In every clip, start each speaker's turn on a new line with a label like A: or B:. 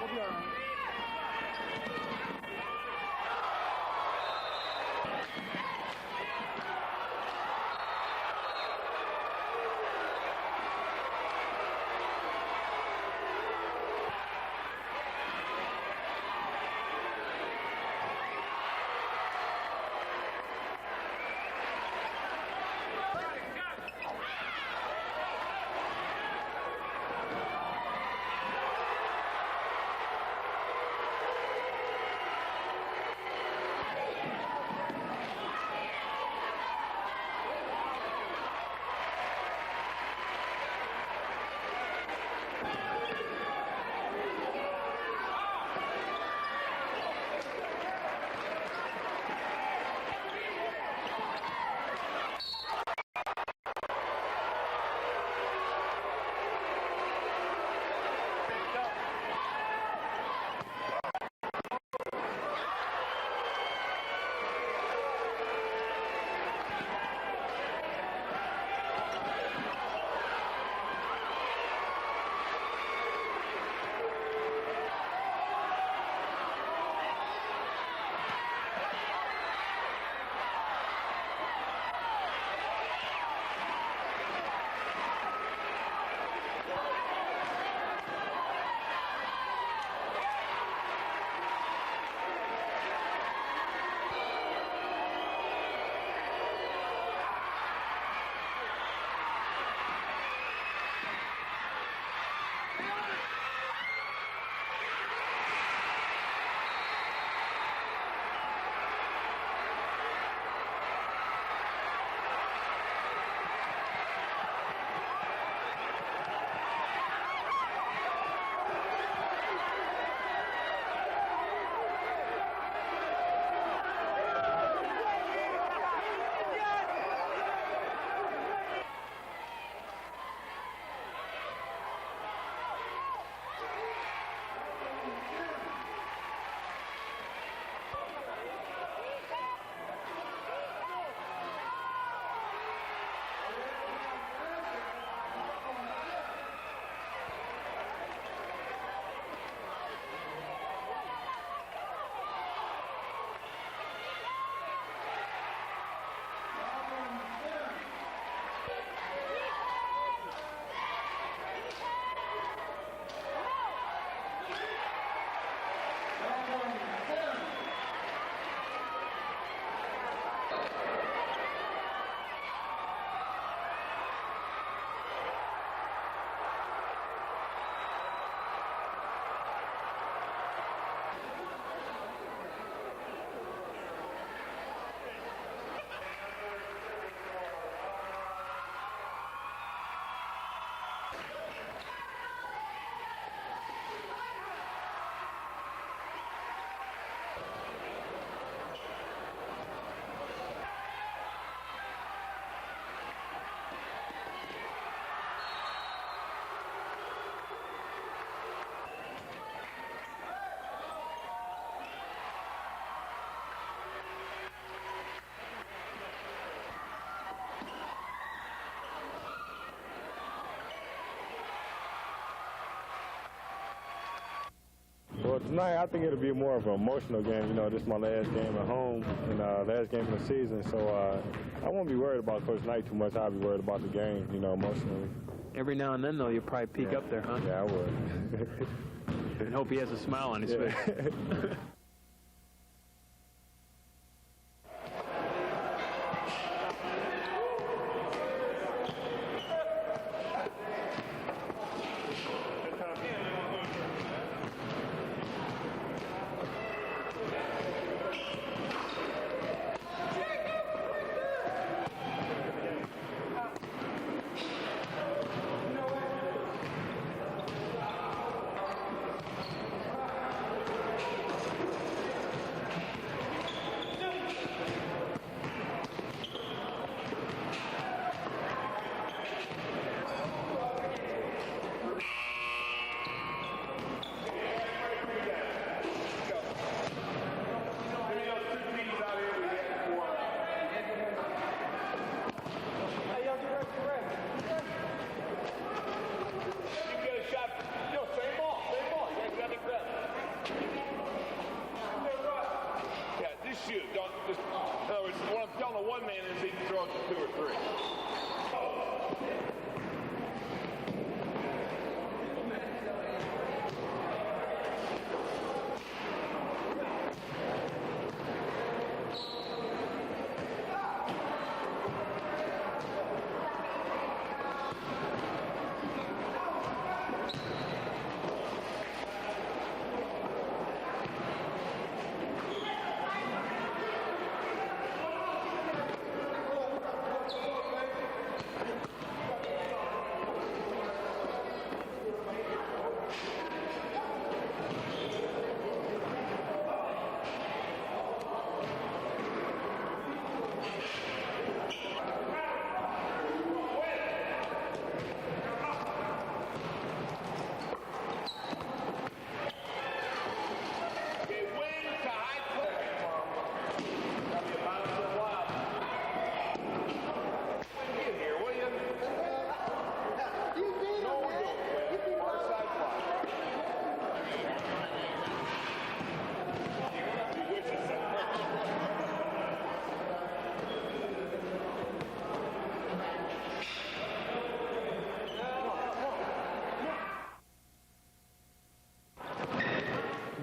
A: We'll be all right.
B: Well, tonight I think it'll be more of an emotional game. You know, this is my last game at home and last game of the season, so I won't be worried about Coach Knight too much. I'll be worried about the game, you know, emotionally.
C: Every now and then, though, you'll probably peek up there, huh?
B: Yeah, I would.
C: And hope he has a smile on his face.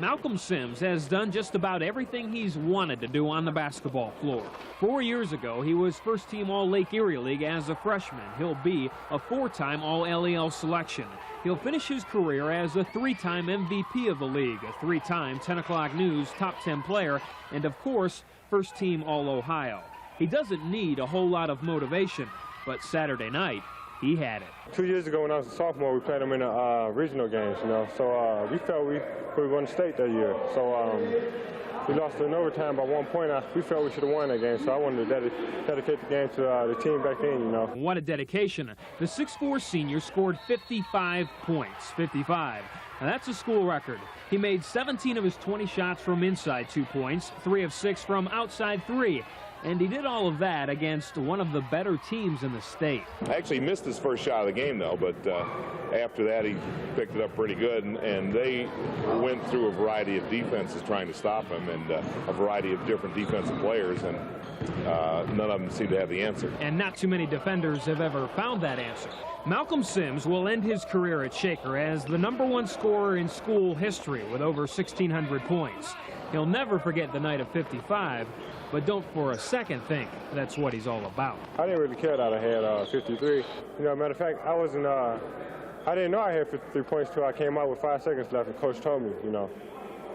A: Malcolm Sims has done just about everything he's wanted to do on the basketball floor. 4 years ago, he was first-team All-Lake Erie League as a freshman. He'll be a 4-time All-LEL selection. He'll finish his career as a 3-time MVP of the league, a 3-time 10 O'Clock News top 10 player, and of course, first-team All-Ohio. He doesn't need a whole lot of motivation, but Saturday night, he had it.
B: 2 years ago when I was a sophomore, we played them in the regional games, you know. So we felt we won state that year. So we lost in overtime by 1 point. We felt we should have won that game, so I wanted to dedicate the game to the team back then, you know.
A: What a dedication. The 6'4" senior scored 55 points, 55. Now that's a school record. He made 17 of his 20 shots from inside 2 points, 3 of 6 from outside 3. And he did all of that against one of the better teams in the state.
D: Actually missed his first shot of the game, though, but after that he picked it up pretty good, and they went through a variety of defenses trying to stop him, and a variety of different defensive players, and none of them seemed to have the answer.
A: And not too many defenders have ever found that answer. Malcolm Sims will end his career at Shaker as the #1 scorer in school history with over 1,600 points. He'll never forget the night of 55, but don't for a second think that's what he's all about.
B: I didn't really care that I had 53. You know, matter of fact, I didn't know I had 53 points till I came out with 5 seconds left and coach told me, you know.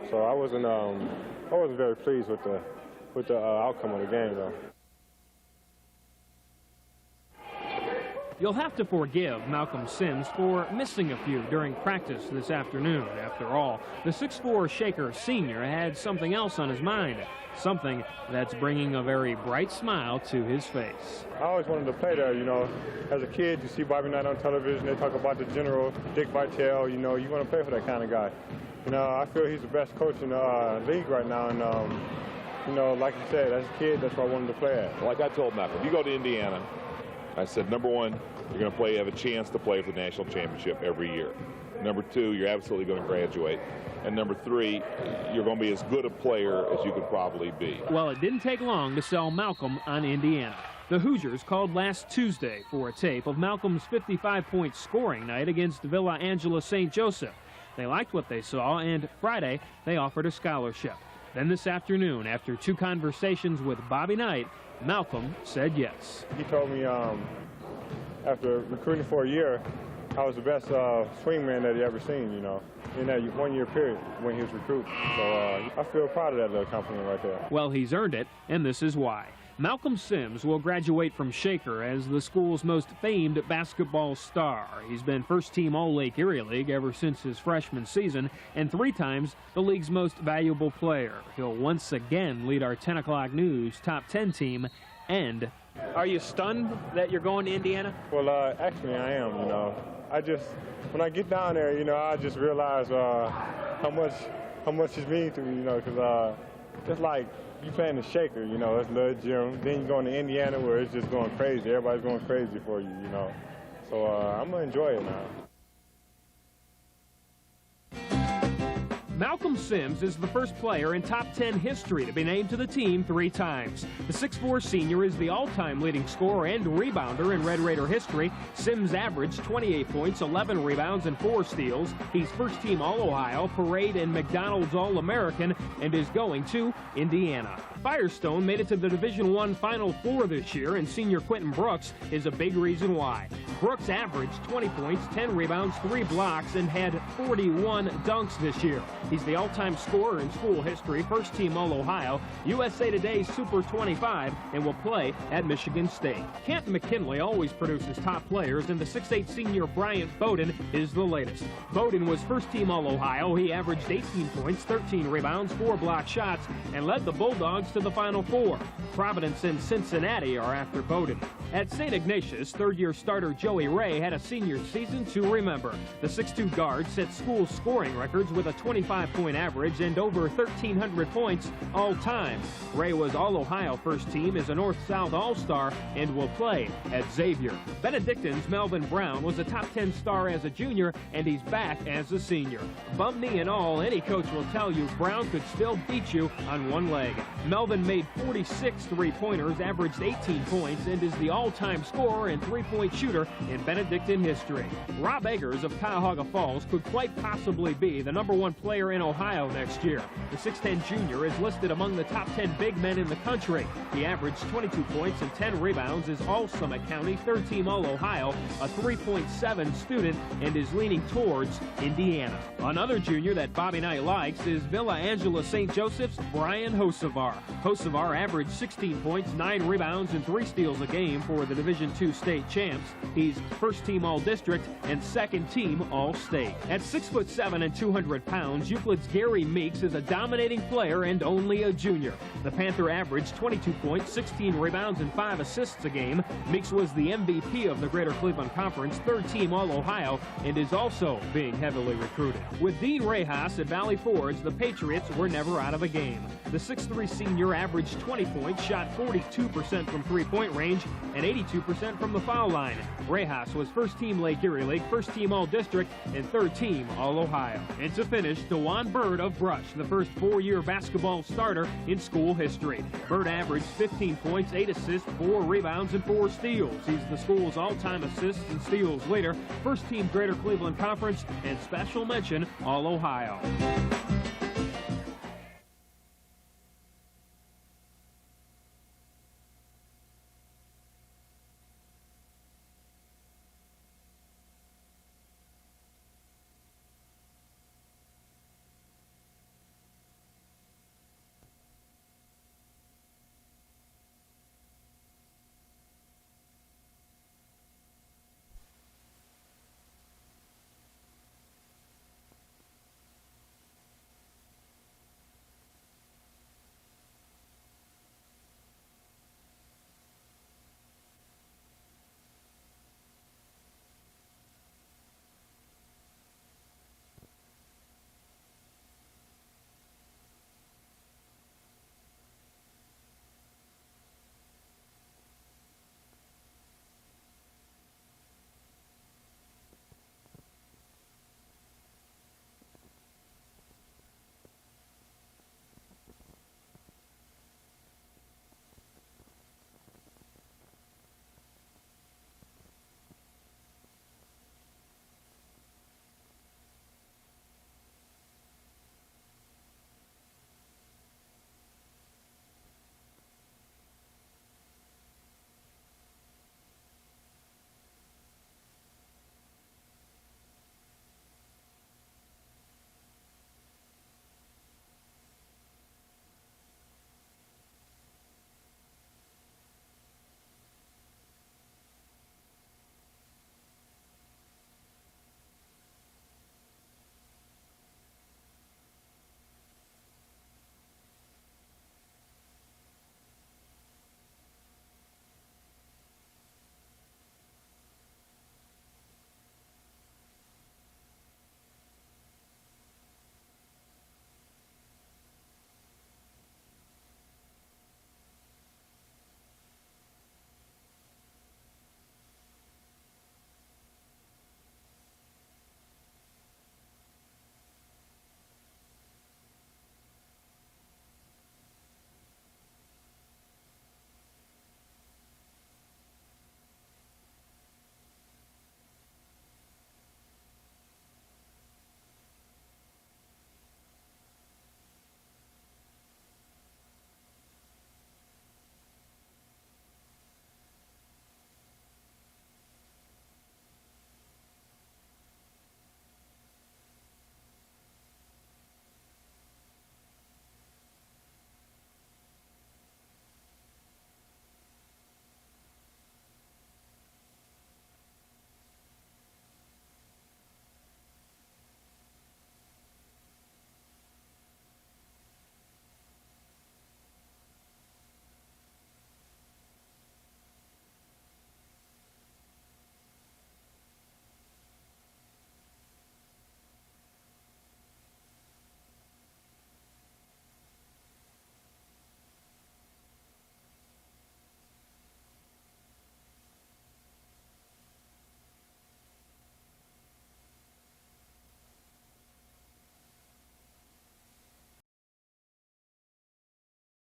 B: So I wasn't very pleased with the outcome of the game, though.
A: You'll have to forgive Malcolm Sims for missing a few during practice this afternoon. After all, the 6'4" Shaker senior had something else on his mind, something that's bringing a very bright smile to his face.
B: I always wanted to play there, you know. As a kid, you see Bobby Knight on television, they talk about the general, Dick Vitale, you know, you want to play for that kind of guy. You know, I feel he's the best coach in the league right now, and, you know, like you said, as a kid, that's what I wanted to play at.
D: Like I told Malcolm, if you go to Indiana, I said, #1, you're going to have a chance to play for the national championship every year. #2, you're absolutely going to graduate. And #3, you're going to be as good a player as you could probably be.
A: Well, it didn't take long to sell Malcolm on Indiana. The Hoosiers called last Tuesday for a tape of Malcolm's 55-point scoring night against Villa Angela St. Joseph. They liked what they saw, and Friday they offered a scholarship. Then this afternoon, after 2 conversations with Bobby Knight, Malcolm said yes.
B: He told me after recruiting for a year, I was the best swingman that he ever seen, you know, in that 1-year period when he was recruiting. So I feel proud of that little compliment right there.
A: Well, he's earned it, and this is why. Malcolm Sims will graduate from Shaker as the school's most famed basketball star. He's been first-team All-Lake Erie League ever since his freshman season, and 3 times the league's most valuable player. He'll once again lead our 10 O'Clock News top 10 team, and... Are you stunned that you're going to Indiana?
B: Well, actually I am, you know. When I get down there, you know, I just realize how much it means to me, you know, because just like you playing the Shaker, you know, it's a little gym. Then you going to Indiana where it's just going crazy. Everybody's going crazy for you, you know. So I'm going to enjoy it now.
A: Malcolm Sims is the first player in top 10 history to be named to the team 3 times. The 6'4" senior is the all-time leading scorer and rebounder in Red Raider history. Sims averaged 28 points, 11 rebounds, and 4 steals. He's first-team All-Ohio, Parade, and McDonald's All-American, and is going to Indiana. Firestone made it to the Division I Final Four this year, and senior Quentin Brooks is a big reason why. Brooks averaged 20 points, 10 rebounds, 3 blocks, and had 41 dunks this year. He's the all-time scorer in school history, first-team All-Ohio, USA Today Super 25, and will play at Michigan State. Canton McKinley always produces top players, and the 6'8" senior Bryant Bowden is the latest. Bowden was first-team All-Ohio. He averaged 18 points, 13 rebounds, 4 block shots, and led the Bulldogs to the Final Four. Providence and Cincinnati are after Bowden. At St. Ignatius, third-year starter Joey Ray had a senior season to remember. The 6'2" guard set school scoring records with a 25-point average and over 1,300 points all-time. Ray was All-Ohio first team, is a North-South All-Star, and will play at Xavier. Benedictine's Melvin Brown was a top 10 star as a junior, and he's back as a senior. Bum knee and all, any coach will tell you Brown could still beat you on one leg. Melvin made 46 three-pointers, averaged 18 points, and is the all-time scorer and three-point shooter in Benedictine history. Rob Eggers of Cuyahoga Falls could quite possibly be the #1 player player in Ohio next year. The 6'10 junior is listed among the top 10 big men in the country. He averaged 22 points and 10 rebounds, is All-Summit County, third-team All-Ohio, a 3.7 student, and is leaning towards Indiana. Another junior that Bobby Knight likes is Villa Angela St. Joseph's Brian Hocevar. Hocevar averaged 16 points, 9 rebounds, and 3 steals a game for the Division II state champs. He's first-team All-District and second-team All-State. At 6'7" and 200 pounds, Euclid's Gary Meeks is a dominating player and only a junior. The Panther averaged 22 points, 16 rebounds, and 5 assists a game. Meeks was the MVP of the Greater Cleveland Conference, third-team All-Ohio, and is also being heavily recruited. With Dean Rejas at Valley Forge, the Patriots were never out of a game. The 6'3 senior averaged 20 points, shot 42% from three-point range, and 82% from the foul line. Rejas was first-team Lake Erie League, first-team All-District, and third-team All-Ohio. And to finish, DeJuan Bird of Brush, the first four-year basketball starter in school history. Bird averaged 15 points, 8 assists, 4 rebounds, and 4 steals. He's the school's all-time assists and steals leader, first-team Greater Cleveland Conference, and special mention All-Ohio.